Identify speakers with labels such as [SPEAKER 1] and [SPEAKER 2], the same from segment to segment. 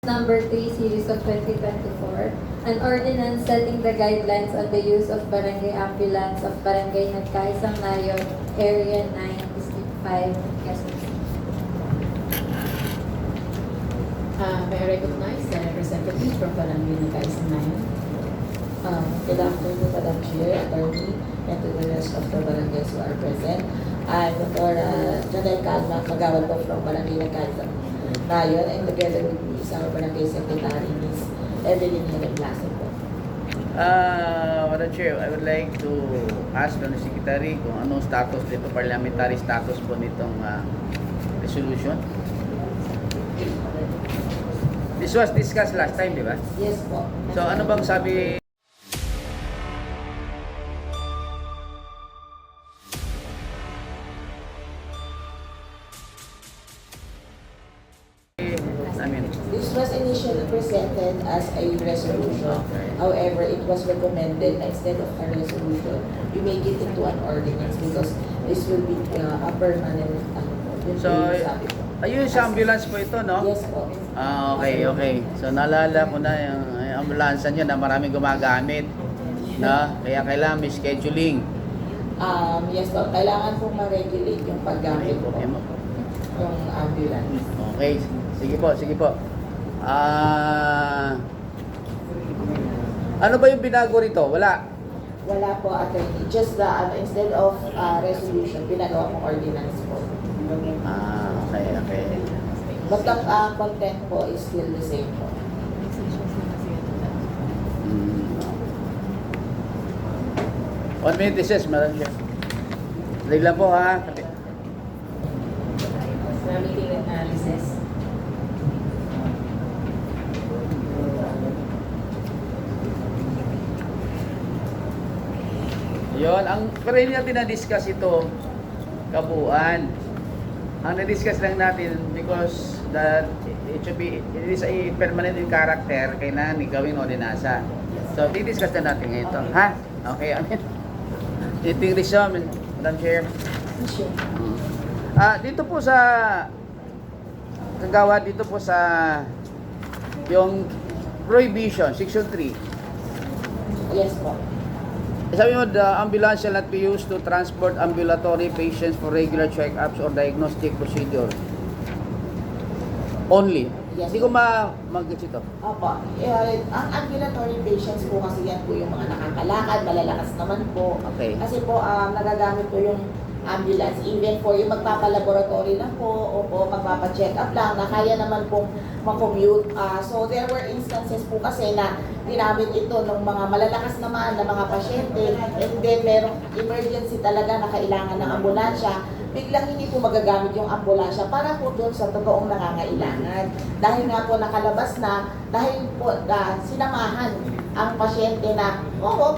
[SPEAKER 1] number 3 series of 2024, an ordinance setting the guidelines on the use of barangay ambulance of Barangay Nagkaisang Nayon, Area 9, District 5, Quezon City.
[SPEAKER 2] May I recognize the representative from Barangay Nagkaisang Nayon?
[SPEAKER 3] Good afternoon, Madam Chair, Attorney, and to the rest of the barangays who are present. I'm Dr. Janelle Calma, Kagawad po from Barangay Nagkaisang Nayon, and together with me is our Barangay Secretary, Ms. Evelyn Heneblaso po.
[SPEAKER 4] Madam Chair, I would like to ask the Secretary kung anong status dito, parliamentary status po nitong resolution. This was discussed last time, di ba?
[SPEAKER 3] Yes po.
[SPEAKER 4] So ano bang sabi namin?
[SPEAKER 3] This was initially presented as a resolution. However, it was recommended na instead of a resolution, you make it into an ordinance because this will be a permanent yun
[SPEAKER 4] So,
[SPEAKER 3] po yung sabi po.
[SPEAKER 4] ayun sa ambulance po ito, no?
[SPEAKER 3] Yes po.
[SPEAKER 4] Okay. So naalala ko na yung ambulansa niya na maraming gumagamit. Na? Kaya kailangan may scheduling.
[SPEAKER 3] Yes po, kailangan pong ma-regulate yung paggamit po
[SPEAKER 4] Okay mo.
[SPEAKER 3] ng ambulance.
[SPEAKER 4] Okay, sige po. Ano ba yung binago rito? Wala.
[SPEAKER 3] Wala po, attorney. Just the, instead of resolution, pinagawa pong ordinance po.
[SPEAKER 4] Okay.
[SPEAKER 3] But the content po is still the same po.
[SPEAKER 4] Hmm. 1 minute recess, Madam Chair. Dali lang po ha.
[SPEAKER 2] Meeting recess.
[SPEAKER 4] Yun, pero hindi natin na-discuss ito kabuuan. Ang na-discuss lang natin because that it is a permanent in character kailangan gawing ordinansa. So, di-discuss na natin ngayon ito. Ha? Okay, amin. Meeting resume, Madam Chair.
[SPEAKER 3] Sure.
[SPEAKER 4] Dito po sa kagawad dito po sa yung prohibition, section 3.
[SPEAKER 3] Yes po.
[SPEAKER 4] Sabi mo, the ambulance shall not be used to transport ambulatory patients for regular check-ups or diagnostic procedure. Only.
[SPEAKER 3] Yes.
[SPEAKER 4] Hindi ko mag-gets ito.
[SPEAKER 3] Opo. Ang ambulatory patients po kasi yan po yung mga nakakalakad, malalakas naman po.
[SPEAKER 4] Okay.
[SPEAKER 3] Kasi po nagagamit po yung ambulance even for yung magpapalaboratory lang po o po magpapa-check up lang na kaya naman pong ma-commute. So there were instances po kasi na ginamit ito ng mga malalakas naman na mga pasyente and then merong emergency talaga na kailangan ng ambulansya. Biglang hindi po magagamit yung ambulansya para po doon sa totoong nangangailangan. Dahil nga po nakalabas na, dahil po sinamahan ang pasyente na,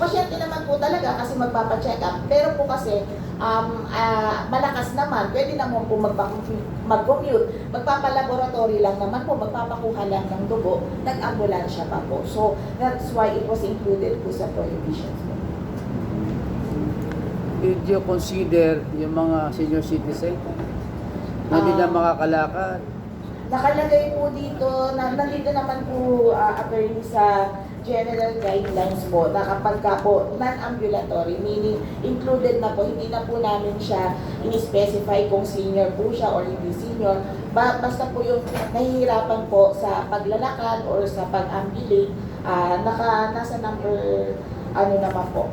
[SPEAKER 3] pasyente naman po talaga kasi magpapa-check up. Pero po kasi, malakas naman, pwede naman po mag-commute. Magpapalaboratory lang naman po, magpapakuha lang ng dugo, nag-ambulansya pa po. So, that's why it was included po sa prohibitions po.
[SPEAKER 4] Did you consider yung mga senior citizen na hindi na makakalakad?
[SPEAKER 3] Nakalagay po dito, nandito naman po attorney sa general guidelines po na kapag ka po non-ambulatory, meaning included na po, hindi na po namin siya in-specify kung senior po siya or hindi senior. Basta po yung nahihirapan po sa paglalakad or sa pag-ambulate, nasa number, naman po,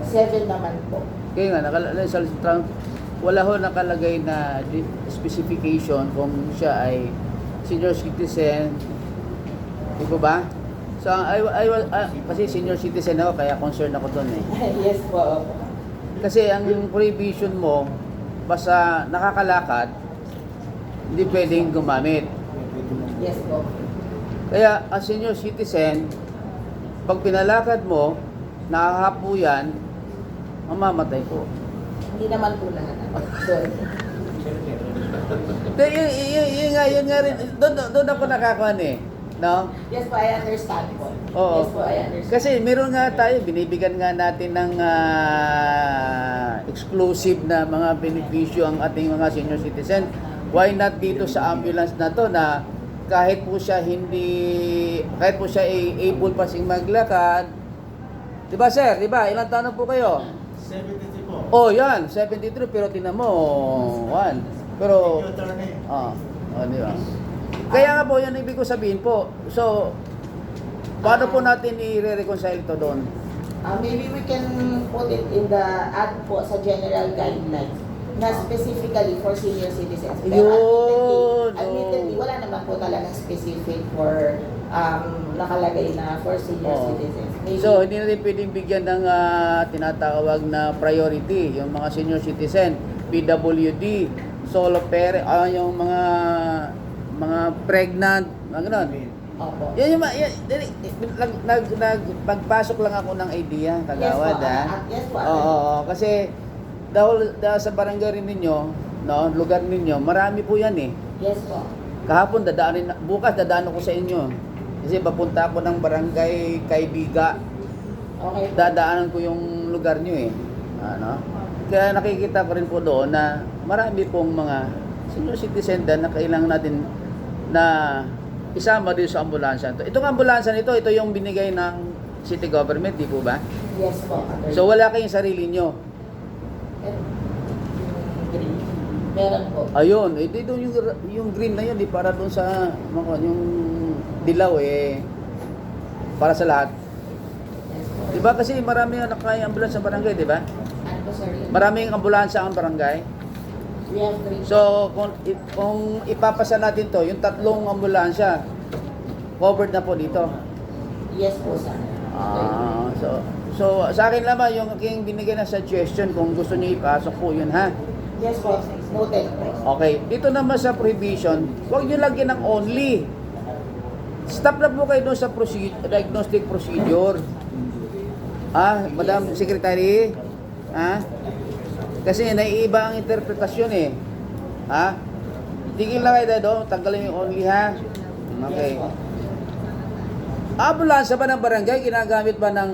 [SPEAKER 3] 7 naman po.
[SPEAKER 4] Kaya nga, wala ho nakalagay na specification kung siya ay senior citizen. Di po ba? So, kasi senior citizen ako, kaya concerned ako doon eh.
[SPEAKER 3] Yes po.
[SPEAKER 4] Kasi ang prohibition mo, basta nakakalakad, hindi pwedeng gumamit.
[SPEAKER 3] Yes po.
[SPEAKER 4] Kaya, as senior citizen, pag pinalakad mo, nakahapo yan, mamamatay po.
[SPEAKER 3] Hindi naman po lahat. Sorry.
[SPEAKER 4] Yun nga rin, doon ako nakakuhan eh. No?
[SPEAKER 3] Yes po, I understand po.
[SPEAKER 4] Oo.
[SPEAKER 3] Yes po, I understand.
[SPEAKER 4] Kasi meron nga tayo, binibigyan nga natin ng exclusive na mga benepisyo ang ating mga senior citizen. Why not dito sa ambulance na to na kahit po siya able pa sing maglakad. 'Di ba sir? 'Di ba? Ilang taon na po kayo?
[SPEAKER 5] 73 po.
[SPEAKER 4] Oh, yan, 73 pero tinan mo, one. Pero
[SPEAKER 5] Thank you, attorney.
[SPEAKER 4] di ba? Kaya nga po, yan ibig ko sabihin po. So, paano po natin i-reconcile ito doon?
[SPEAKER 3] Maybe we can put it in the add po sa general guidelines na specifically for senior citizens.
[SPEAKER 4] Yun,
[SPEAKER 3] admittedly,
[SPEAKER 4] oh.
[SPEAKER 3] wala naman po talaga specific for nakalagay na for senior
[SPEAKER 4] Oh.
[SPEAKER 3] citizens. Maybe,
[SPEAKER 4] So, hindi natin pwedeng bigyan ng tinatawag na priority, yung mga senior citizen, PWD, solo parent, yung mga pregnant, mga ganun.
[SPEAKER 3] opo.
[SPEAKER 4] Yan yung, pagpasok lang ako ng idea, kagawad,
[SPEAKER 3] Yes po, yes po,
[SPEAKER 4] Oo, kasi dahil sa barangay rin ninyo, no, lugar ninyo, marami po yan eh.
[SPEAKER 3] Yes po.
[SPEAKER 4] Kahapon bukas dadaan ako sa inyo. Kasi papunta ako ng barangay Kaibiga.
[SPEAKER 3] Okay po.
[SPEAKER 4] Dadaanan ko yung lugar nyo eh. Ano? Kaya nakikita ko rin po doon na marami pong mga senior citizen na kailangan natin na isama din sa ambulansya. Itong ambulansya nito, ito yung binigay ng city government, di po ba?
[SPEAKER 3] Yes po.
[SPEAKER 4] So wala kayong sarili nyo.
[SPEAKER 3] Green. Meron po.
[SPEAKER 4] Ayun, ito yung green na yun, di para doon sa yung dilaw eh para sa lahat.
[SPEAKER 3] Yes po.
[SPEAKER 4] Di ba kasi marami nga nakaya ambulansya sa barangay, di ba?
[SPEAKER 3] Ano po, sorry?
[SPEAKER 4] Maraming ambulansya ang barangay.
[SPEAKER 3] We have 3.
[SPEAKER 4] So, kung ipapasa natin to, yung tatlong ambulansya, covered na po dito.
[SPEAKER 3] Yes po, sir.
[SPEAKER 4] So sa akin lamang yung aking binigay na suggestion kung gusto niyo ipasok po yun, ha?
[SPEAKER 3] Yes po. Noted po.
[SPEAKER 4] Okay, dito naman sa prohibition, huwag niyo lagyan ng only. Stop na po kayo doon sa diagnostic procedure. Madam Secretary, kasi naiiba ang interpretasyon eh. Tigil na kayo doon, tanggalin yung only, ha? Okay.
[SPEAKER 3] Yes po.
[SPEAKER 4] Ambulansya ba ng barangay ginagamit ba ng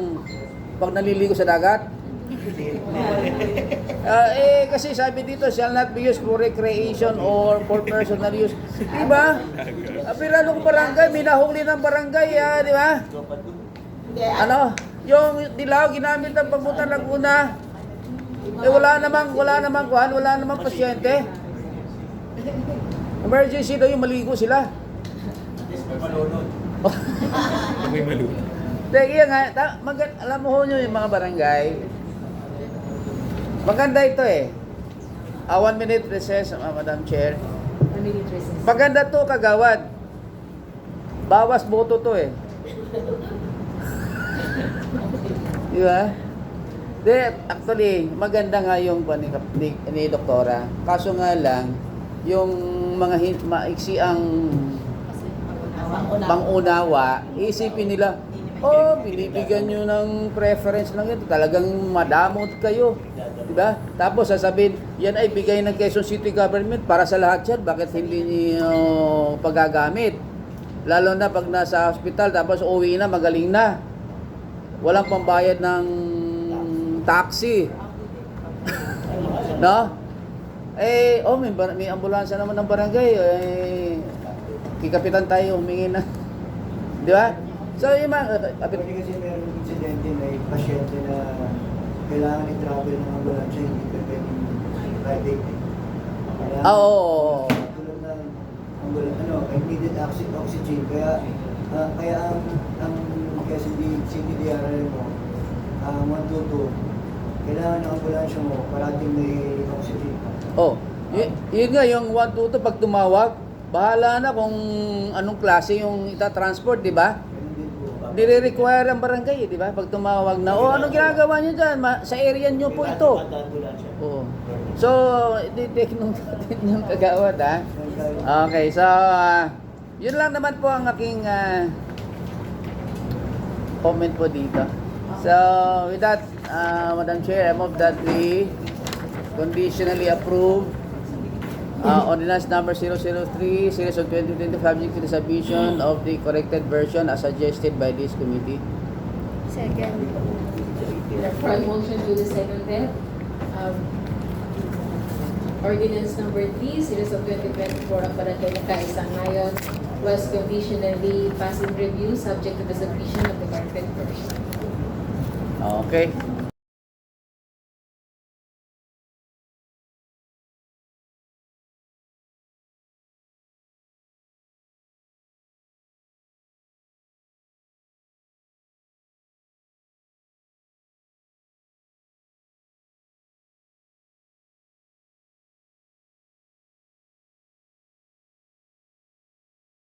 [SPEAKER 4] pag naliligo sa dagat? Kasi sabi dito, shall not be used for recreation or for personal use. Diba? Pirano kong barangay, minahuli ng barangay, di ba?
[SPEAKER 3] Hindi,
[SPEAKER 4] Yung dilaw, ginamit ng pamunta Laguna. Wala namang pasyente. Emergency daw yung maligo sila.
[SPEAKER 5] May malunod.
[SPEAKER 4] Kaya nga, alam mo ho nyo yung mga barangay, maganda ito eh. 1 minute recess, Madam Chair.
[SPEAKER 2] 1 minute recess.
[SPEAKER 4] Maganda to, kagawad. Bawas boto to eh. Di ba? Actually, maganda nga yung ni Doktora. Kaso nga lang, yung mga maiksi ang pangunawa, isipin nila, binibigyan nyo ng preference lang ito. Talagang madamot kayo. Diba? Tapos sasabihin, yan ay bigay ng Quezon City Government para sa lahat yan. Bakit hindi nyo pagagamit? Lalo na pag nasa hospital, tapos uwi na, magaling na. Walang pambayad ng taxi. No? May ambulansya naman ng barangay. Kikapitan tayo, humingi na. Di ba? So, yung mga...
[SPEAKER 6] Pwede kasi meron insidente na pasyente na kailangan i-travel ng ambulansya, hindi ka pwedeng private.
[SPEAKER 4] Oo.
[SPEAKER 6] Tulad ng ambulansya, needed oxygen. Kaya ang Quezon City DRL mo, 122, kailangan ng ambulansya mo, parating may oxygen.
[SPEAKER 4] Yun nga, yung 122 pag tumawag, bahala na kung anong klase yung ita-transport, di ba? Nire-require ang barangay, di ba? Pag tumawag na, anong ginagawa nyo dyan? Sa area nyo po ito. Oo. So, i-take nung natin yung kagawad, ha? Okay, so, yun lang naman po ang aking comment po dito. So, with that, Madam Chair, I move that we conditionally approve Ordinance number 003, series of 2020, subject to the submission of the corrected version as suggested by this committee.
[SPEAKER 1] Second.
[SPEAKER 2] From motion to the second then, Ordinance number 3, series of 2024 of Barangay Nagkaisang Nayon was conditionally passed in review subject to the submission of the corporate person.
[SPEAKER 4] Okay.